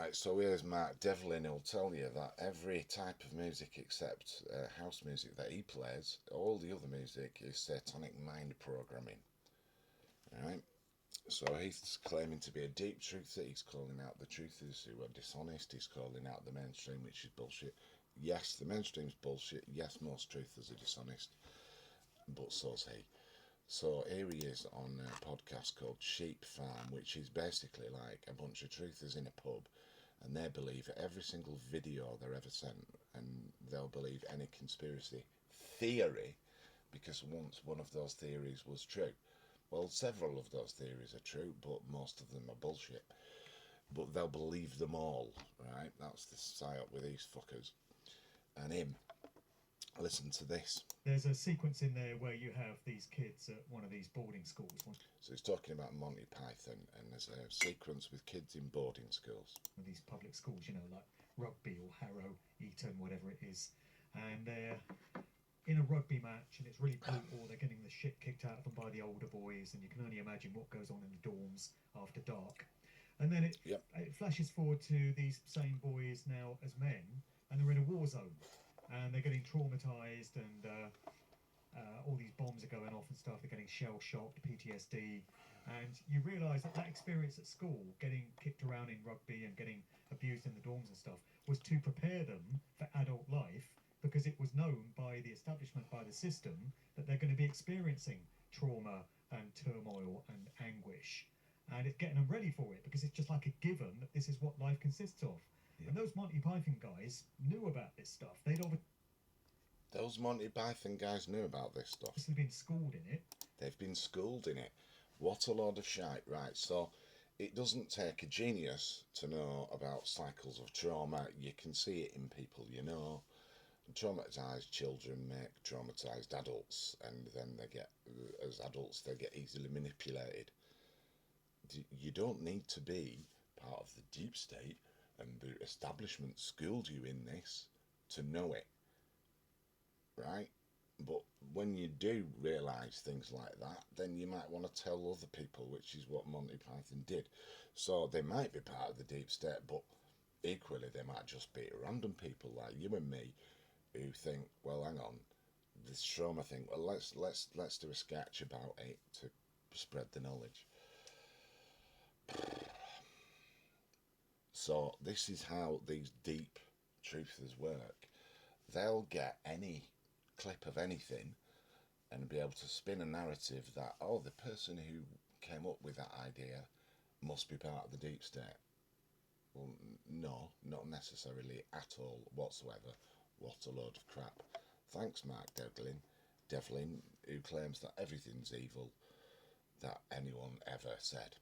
Right, so here's Mark Devlin who'll tell you that every type of music except house music that he plays, all the other music is satanic mind programming. Right? So he's claiming to be a deep truther. He's calling out the truthers who are dishonest. He's calling out the mainstream, which is bullshit. Yes, the mainstream's bullshit. Yes, most truthers are dishonest, but so's he. So here he is on a podcast called Sheep Farm, which is basically like a bunch of truthers in a pub, and they believe every single video they're ever sent, and they'll believe any conspiracy theory, because once one of those theories was true. Well, several of those theories are true, but most of them are bullshit. But they'll believe them all, right? That's the psyop with these fuckers. And him, listen to this. There's a sequence in there where you have these kids at one of these boarding schools. So he's talking about Monty Python, and there's a sequence with kids in boarding schools. These public schools, you know, like Rugby or Harrow, Eton, whatever it is. And they're in a rugby match, and it's really brutal. They're getting the shit kicked out of them by the older boys, and you can only imagine what goes on in the dorms after dark. And then it flashes forward to these same boys now as men, and they're in a war zone, and they're getting traumatized, and all these bombs are going off and stuff. They're getting shell shocked, PTSD, and you realise that experience at school, getting kicked around in rugby and getting abused in the dorms and stuff, was to prepare them for adult life, because it was known by the establishment, by the system, that they're going to be experiencing trauma and turmoil and anguish, and it's getting them ready for it, because it's just like a given that this is what life consists of. Yeah. And those Monty Python guys knew about this stuff. Those Monty Python guys knew about this stuff. They've been schooled in it. They've been schooled in it. What a load of shite. Right, so it doesn't take a genius to know about cycles of trauma. You can see it in people, you know. Traumatised children make traumatised adults, and then as adults, they get easily manipulated. You don't need to be part of the deep state, and the establishment schooled you in this to know it, right? But when you do realise things like that, then you might want to tell other people, which is what Monty Python did. So they might be part of the deep state, but equally they might just be random people like you and me, who think, well, hang on, this trauma thing, well, let's do a sketch about it to spread the knowledge. So this is how these deep truthers work. They'll get any clip of anything and be able to spin a narrative that, oh, the person who came up with that idea must be part of the deep state. Well, no, not necessarily at all whatsoever. What a load of crap. Thanks, Mark Devlin, who claims that everything's evil that anyone ever said.